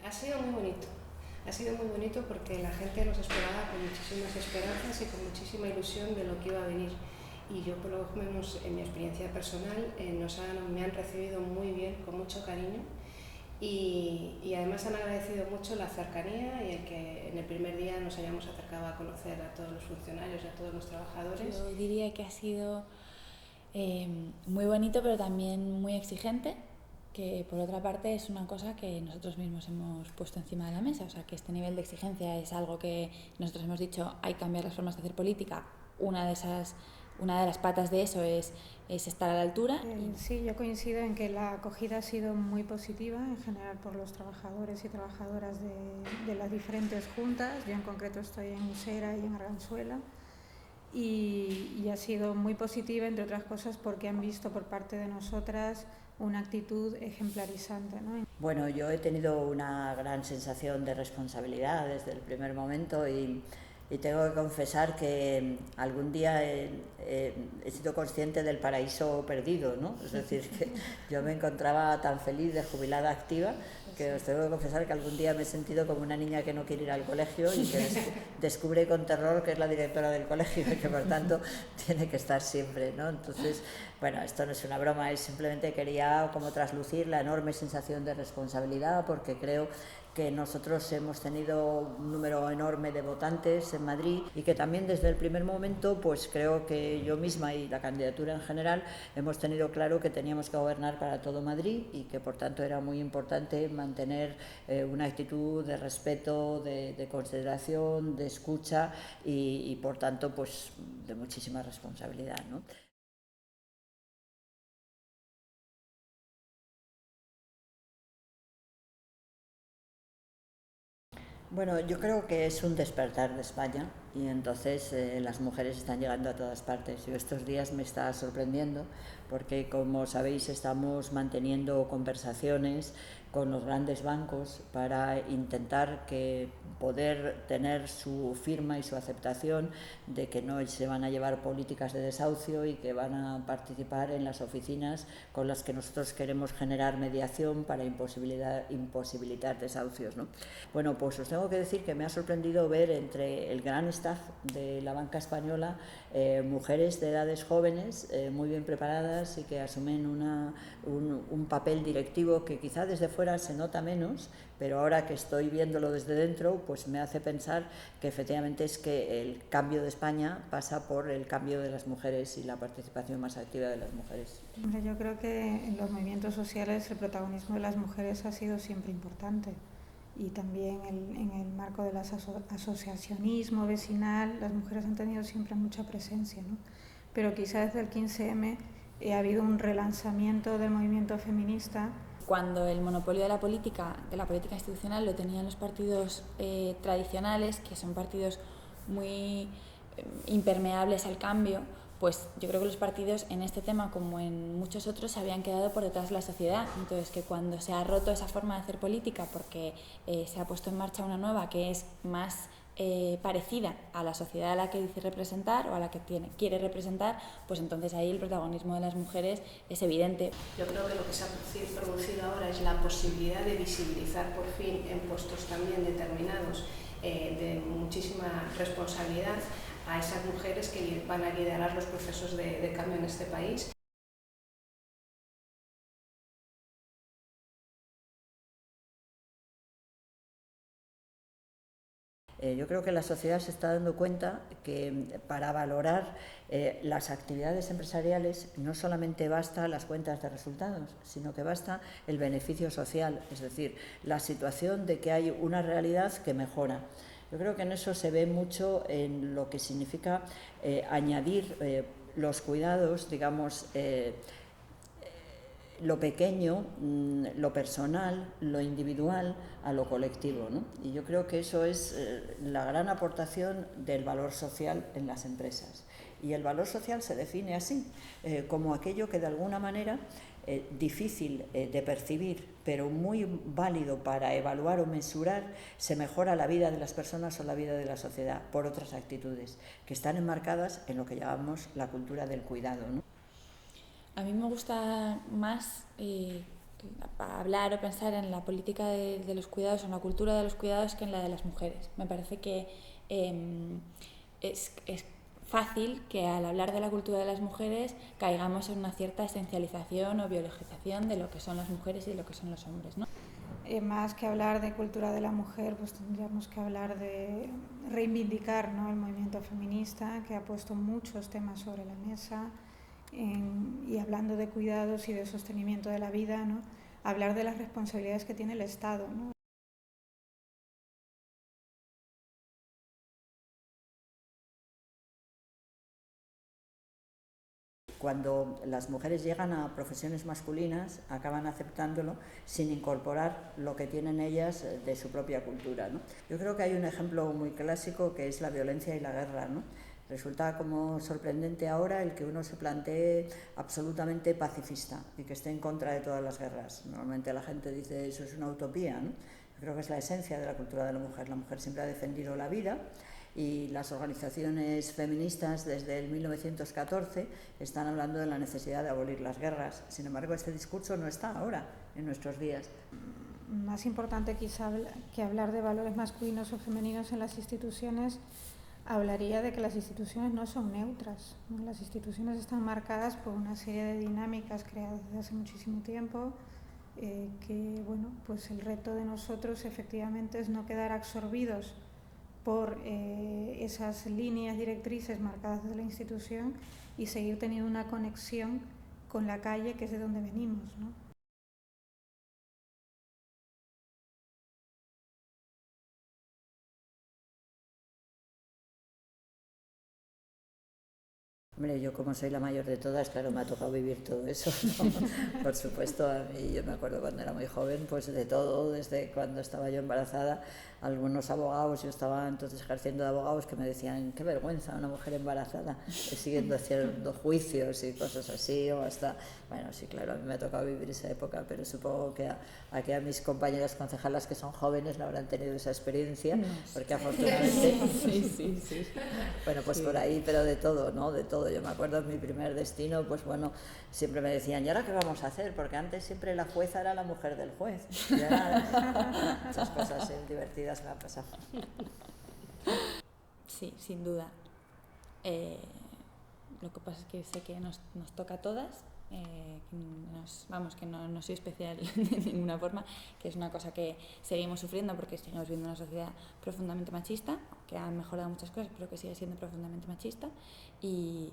Ha sido muy bonito. Ha sido muy bonito porque la gente nos esperaba con muchísimas esperanzas y con muchísima ilusión de lo que iba a venir. Y yo, por lo menos en mi experiencia personal, me han recibido muy bien, con mucho cariño. Y además han agradecido mucho la cercanía y el que en el primer día nos hayamos acercado a conocer a todos los funcionarios y a todos los trabajadores. Yo diría que ha sido muy bonito, pero también muy exigente, que por otra parte es una cosa que nosotros mismos hemos puesto encima de la mesa, o sea que este nivel de exigencia es algo que nosotros hemos dicho, hay que cambiar las formas de hacer política. Una de las patas de eso es estar a la altura. Sí, yo coincido en que la acogida ha sido muy positiva en general por los trabajadores y trabajadoras de las diferentes juntas. Yo en concreto estoy en Usera y en Arganzuela. Y ha sido muy positiva, entre otras cosas, porque han visto por parte de nosotras una actitud ejemplarizante, ¿no? Bueno, yo he tenido una gran sensación de responsabilidad desde el primer momento y tengo que confesar que algún día he sido consciente del paraíso perdido, ¿no? Es decir, que yo me encontraba tan feliz de jubilada activa que os tengo que confesar que algún día me he sentido como una niña que no quiere ir al colegio y que descubre con terror que es la directora del colegio y que por tanto tiene que estar siempre, ¿no? Entonces, bueno, esto no es una broma, es simplemente quería como traslucir la enorme sensación de responsabilidad, porque creo que nosotros hemos tenido un número enorme de votantes en Madrid y que también desde el primer momento pues creo que yo misma y la candidatura en general hemos tenido claro que teníamos que gobernar para todo Madrid y que por tanto era muy importante mantener una actitud de respeto, de consideración, de escucha y por tanto pues de muchísima responsabilidad, ¿no? Bueno, yo creo que es un despertar de España y entonces las mujeres están llegando a todas partes. Yo estos días me está sorprendiendo porque, como sabéis, estamos manteniendo conversaciones con los grandes bancos para intentar poder tener su firma y su aceptación de que no se van a llevar políticas de desahucio y que van a participar en las oficinas con las que nosotros queremos generar mediación para imposibilitar desahucios, ¿no? Bueno, pues os tengo que decir que me ha sorprendido ver entre el gran staff de la banca española mujeres de edades jóvenes muy bien preparadas y que asumen un papel directivo que quizá desde fuera se nota menos, pero ahora que estoy viéndolo desde dentro, pues me hace pensar que efectivamente es que el cambio de España pasa por el cambio de las mujeres y la participación más activa de las mujeres. Yo creo que en los movimientos sociales el protagonismo de las mujeres ha sido siempre importante. Y también en el marco del asociacionismo vecinal, las mujeres han tenido siempre mucha presencia, ¿no? Pero quizás desde el 15M ha habido un relanzamiento del movimiento feminista. Cuando el monopolio de la política institucional lo tenían los partidos tradicionales, que son partidos muy impermeables al cambio, pues yo creo que los partidos en este tema, como en muchos otros, se habían quedado por detrás de la sociedad. Entonces, que cuando se ha roto esa forma de hacer política porque se ha puesto en marcha una nueva que es más parecida a la sociedad a la que dice representar o a la que quiere representar, pues entonces ahí el protagonismo de las mujeres es evidente. Yo creo que lo que se ha producido ahora es la posibilidad de visibilizar por fin en puestos también determinados de muchísima responsabilidad a esas mujeres que van a liderar los procesos de cambio en este país. Yo creo que la sociedad se está dando cuenta que para valorar las actividades empresariales no solamente basta las cuentas de resultados, sino que basta el beneficio social, es decir, la situación de que hay una realidad que mejora. Yo creo que en eso se ve mucho en lo que significa añadir los cuidados, digamos, lo pequeño, lo personal, lo individual a lo colectivo, ¿no? Y yo creo que eso es la gran aportación del valor social en las empresas. Y el valor social se define así, como aquello que de alguna manera difícil de percibir, pero muy válido para evaluar o mesurar, se mejora la vida de las personas o la vida de la sociedad por otras actitudes que están enmarcadas en lo que llamamos la cultura del cuidado, ¿no? A mí me gusta más para hablar o pensar en la política de los cuidados o en la cultura de los cuidados que en la de las mujeres. Me parece que es fácil que al hablar de la cultura de las mujeres caigamos en una cierta esencialización o biologización de lo que son las mujeres y de lo que son los hombres, ¿no? Más que hablar de cultura de la mujer, pues tendríamos que hablar de reivindicar, ¿no?, el movimiento feminista, que ha puesto muchos temas sobre la mesa, y hablando de cuidados y de sostenimiento de la vida, ¿no?, hablar de las responsabilidades que tiene el Estado, ¿no? Cuando las mujeres llegan a profesiones masculinas, acaban aceptándolo sin incorporar lo que tienen ellas de su propia cultura, ¿no? Yo creo que hay un ejemplo muy clásico que es la violencia y la guerra, ¿no? Resulta como sorprendente ahora el que uno se plantee absolutamente pacifista y que esté en contra de todas las guerras. Normalmente la gente dice eso es una utopía, ¿no? Yo creo que es la esencia de la cultura de la mujer. La mujer siempre ha defendido la vida, y las organizaciones feministas desde el 1914 están hablando de la necesidad de abolir las guerras. Sin embargo, este discurso no está ahora, en nuestros días. Más importante quizá que hablar de valores masculinos o femeninos en las instituciones, hablaría de que las instituciones no son neutras, ¿no? Las instituciones están marcadas por una serie de dinámicas creadas desde hace muchísimo tiempo, que, bueno, pues el reto de nosotros efectivamente es no quedar absorbidos por esas líneas directrices marcadas desde la institución y seguir teniendo una conexión con la calle, que es de donde venimos, ¿no? Hombre, yo como soy la mayor de todas, claro, me ha tocado vivir todo eso, ¿no? Por supuesto, a mí, yo me acuerdo cuando era muy joven, pues de todo, desde cuando estaba yo embarazada, algunos abogados, yo estaba entonces ejerciendo de abogados, que me decían, qué vergüenza, una mujer embarazada, siguiendo haciendo juicios y cosas así, o hasta, bueno, sí, claro, a mí me ha tocado vivir esa época, pero supongo que a mis compañeras concejalas que son jóvenes no habrán tenido esa experiencia, porque afortunadamente... Sí. Bueno, pues sí. Por ahí, pero de todo, ¿no? De todo. Yo me acuerdo en mi primer destino, pues bueno, siempre me decían, ¿y ahora qué vamos a hacer? Porque antes siempre la jueza era la mujer del juez. Y ahora muchas cosas divertidas me han pasado. Sí, sin duda. Lo que pasa es que sé que nos toca a todas, que no soy especial de ninguna forma, que es una cosa que seguimos sufriendo porque seguimos viviendo una sociedad profundamente machista, que ha mejorado muchas cosas, pero que sigue siendo profundamente machista, y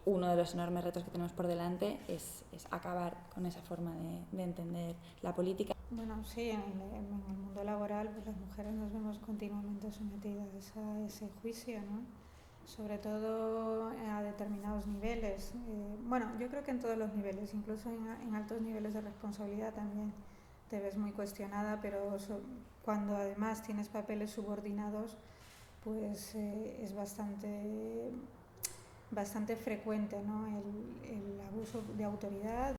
uno de los enormes retos que tenemos por delante es acabar con esa forma de entender la política. Bueno, sí, en el mundo laboral, pues las mujeres nos vemos continuamente sometidas a ese juicio, ¿no? Sobre todo a determinados niveles. Bueno, yo creo que en todos los niveles, incluso en altos niveles de responsabilidad también te ves muy cuestionada, pero cuando además tienes papeles subordinados, pues es bastante frecuente, ¿no?, el abuso de autoridad.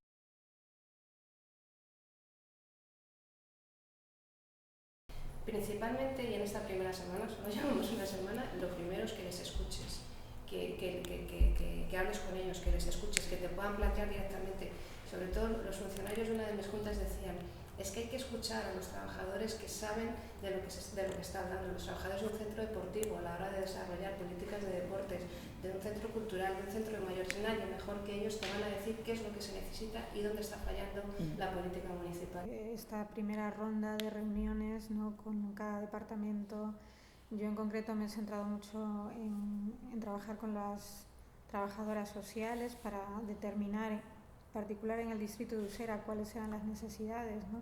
Principalmente, y en esta primera semana, solo llevamos una semana, lo primero es que les escuches, que hables con ellos, que les escuches, que te puedan plantear directamente. Sobre todo los funcionarios de una de mis juntas decían, es que hay que escuchar a los trabajadores que saben de lo que está hablando, los trabajadores de un centro deportivo a la hora de desarrollar políticas de deportes, de un centro cultural, de un centro de mayores. Nadie mejor que ellos te van a decir qué es lo que se necesita y dónde está fallando la política municipal. Esta primera ronda de reuniones, ¿no?, con cada departamento, yo en concreto me he centrado mucho en trabajar con las trabajadoras sociales para determinar, en particular en el distrito de Usera, cuáles eran las necesidades, ¿no?,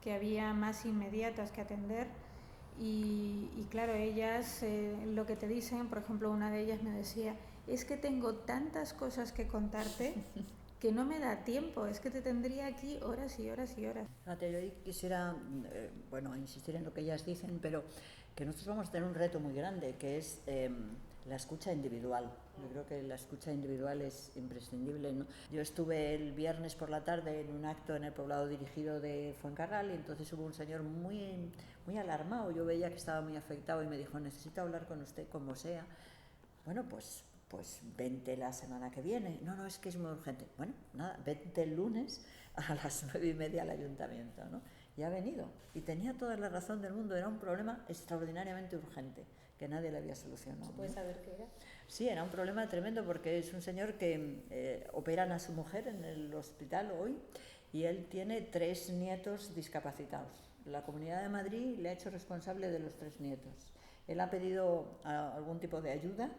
que había más inmediatas que atender. Y claro, ellas lo que te dicen, por ejemplo, una de ellas me decía, es que tengo tantas cosas que contarte que no me da tiempo, es que te tendría aquí horas y horas y horas. Fíjate, yo quisiera insistir en lo que ellas dicen, pero que nosotros vamos a tener un reto muy grande, que es la escucha individual. Yo creo que la escucha individual es imprescindible, ¿no? Yo estuve el viernes por la tarde en un acto en el poblado dirigido de Fuencarral, y entonces hubo un señor muy alarmado. Yo veía que estaba muy afectado y me dijo, necesito hablar con usted como sea. Bueno, pues pues vente la semana que viene. No, es que es muy urgente. Bueno, nada, vente el lunes a las 9:30 al ayuntamiento, ¿no? Y ha venido. Y tenía toda la razón del mundo. Era un problema extraordinariamente urgente, que nadie le había solucionado. ¿Se puede saber qué era? Sí, era un problema tremendo porque es un señor que operan a su mujer en el hospital hoy y él tiene 3 nietos discapacitados. La Comunidad de Madrid le ha hecho responsable de los 3 nietos. Él ha pedido algún tipo de ayuda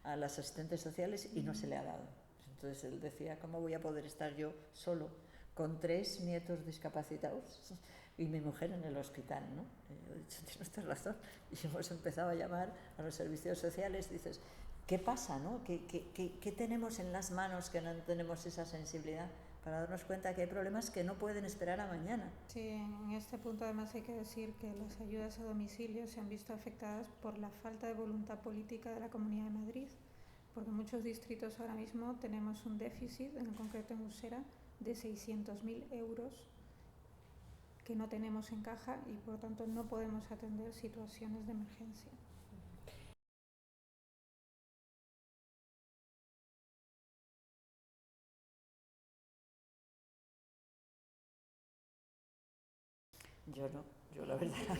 a las asistentes sociales y no se le ha dado. Entonces él decía, ¿cómo voy a poder estar yo solo con 3 nietos discapacitados y mi mujer en el hospital, ¿no? He dicho, tienes usted razón. Y hemos empezado a llamar a los servicios sociales, dices, ¿qué pasa, no? ¿Qué tenemos en las manos que no tenemos esa sensibilidad para darnos cuenta que hay problemas que no pueden esperar a mañana? Sí, en este punto además hay que decir que las ayudas a domicilio se han visto afectadas por la falta de voluntad política de la Comunidad de Madrid, porque en muchos distritos ahora mismo tenemos un déficit, en concreto en Usera, de 600.000 euros que no tenemos en caja y por lo tanto no podemos atender situaciones de emergencia. Yo la verdad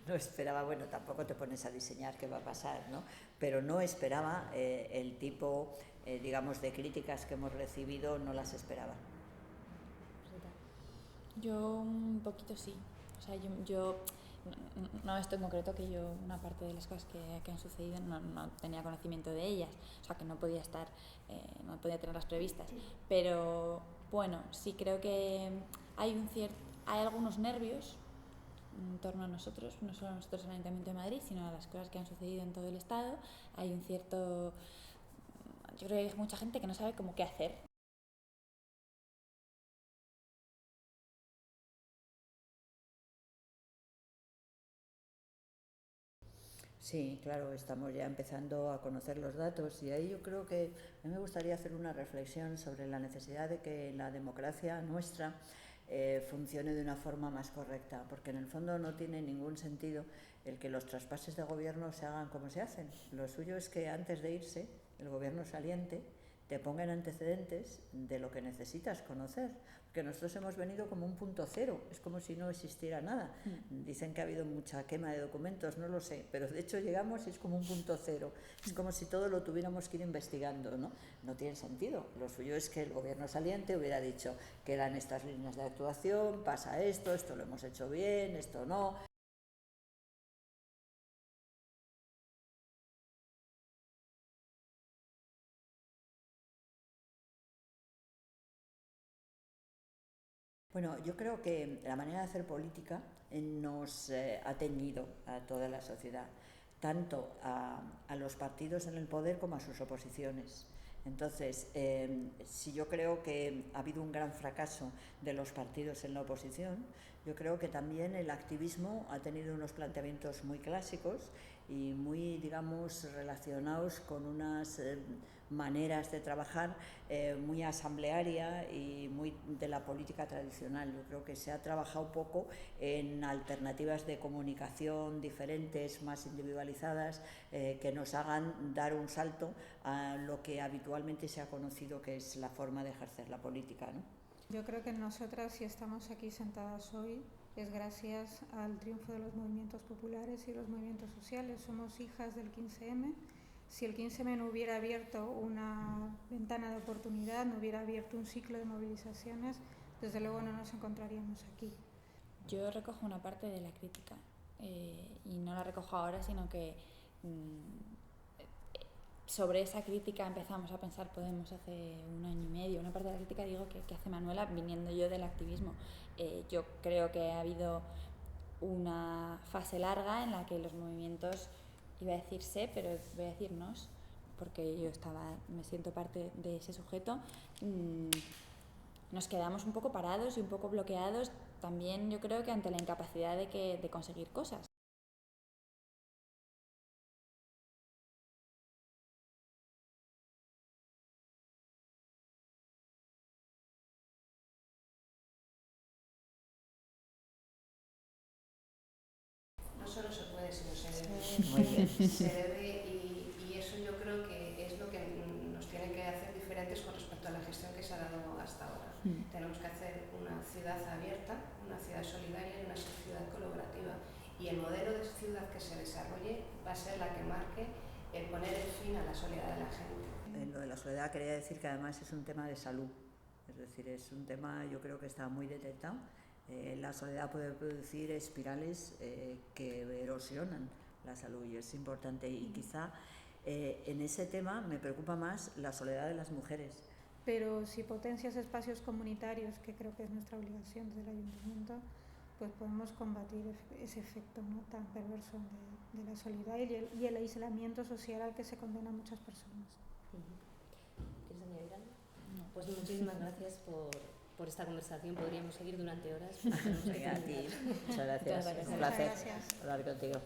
no esperaba, bueno, tampoco te pones a diseñar qué va a pasar, ¿no? Pero no esperaba el tipo, digamos, de críticas que hemos recibido, no las esperaba. Yo un poquito sí. O sea, yo no esto en concreto, que yo una parte de las cosas que han sucedido no tenía conocimiento de ellas, o sea que no podía estar, no podía tenerlas previstas, pero bueno, sí creo que hay algunos nervios en torno a nosotros, no solo a nosotros en el Ayuntamiento de Madrid, sino a las cosas que han sucedido en todo el Estado. Hay un cierto, yo creo que hay mucha gente que no sabe cómo qué hacer. Sí, claro, estamos ya empezando a conocer los datos y ahí yo creo que a mí me gustaría hacer una reflexión sobre la necesidad de que la democracia nuestra funcione de una forma más correcta, porque en el fondo no tiene ningún sentido el que los traspases de gobierno se hagan como se hacen. Lo suyo es que antes de irse, el gobierno saliente te ponga en antecedentes de lo que necesitas conocer, porque nosotros hemos venido como un punto cero, es como si no existiera nada. Dicen que ha habido mucha quema de documentos, no lo sé, pero de hecho llegamos y es como un punto cero, es como si todo lo tuviéramos que ir investigando, ¿no? No tiene sentido. Lo suyo es que el gobierno saliente hubiera dicho que eran estas líneas de actuación, pasa esto lo hemos hecho bien, esto no. Bueno, yo creo que la manera de hacer política nos ha teñido a toda la sociedad, tanto a los partidos en el poder como a sus oposiciones. Entonces, si yo creo que ha habido un gran fracaso de los partidos en la oposición, yo creo que también el activismo ha tenido unos planteamientos muy clásicos y muy, digamos, relacionados con unas maneras de trabajar muy asamblearia y muy de la política tradicional. Yo creo que se ha trabajado poco en alternativas de comunicación diferentes, más individualizadas, que nos hagan dar un salto a lo que habitualmente se ha conocido que es la forma de ejercer la política, ¿no? Yo creo que nosotras, si estamos aquí sentadas hoy, es gracias al triunfo de los movimientos populares y los movimientos sociales. Somos hijas del 15M. Si el 15M no hubiera abierto una ventana de oportunidad, no hubiera abierto un ciclo de movilizaciones, desde luego no nos encontraríamos aquí. Yo recojo una parte de la crítica y no la recojo ahora, sino que sobre esa crítica empezamos a pensar Podemos hace un año y medio. Una parte de la crítica digo que hace Manuela viniendo yo del activismo. Yo creo que ha habido una fase larga en la que los movimientos, iba a decir pero voy a decir nos, porque yo me siento parte de ese sujeto, nos quedamos un poco parados y un poco bloqueados también, yo creo que ante la incapacidad de conseguir cosas. No solo se puede, sino se debe. Muy bien. Se debe y eso yo creo que ciudad abierta, una ciudad solidaria y una ciudad colaborativa. Y el modelo de ciudad que se desarrolle va a ser la que marque el poner el fin a la soledad de la gente. En lo de la soledad quería decir que además es un tema de salud, es decir, es un tema, yo creo que está muy detectado. La soledad puede producir espirales que erosionan la salud y es importante. Y quizá en ese tema me preocupa más la soledad de las mujeres. Pero si potencias espacios comunitarios, que creo que es nuestra obligación desde el ayuntamiento, pues podemos combatir ese efecto, ¿no?, tan perverso de la soledad y el aislamiento social al que se condena a muchas personas. ¿Quieres añadir algo? No. Pues muchísimas gracias por esta conversación. Podríamos seguir durante horas. Muchas gracias. Un placer hablar contigo.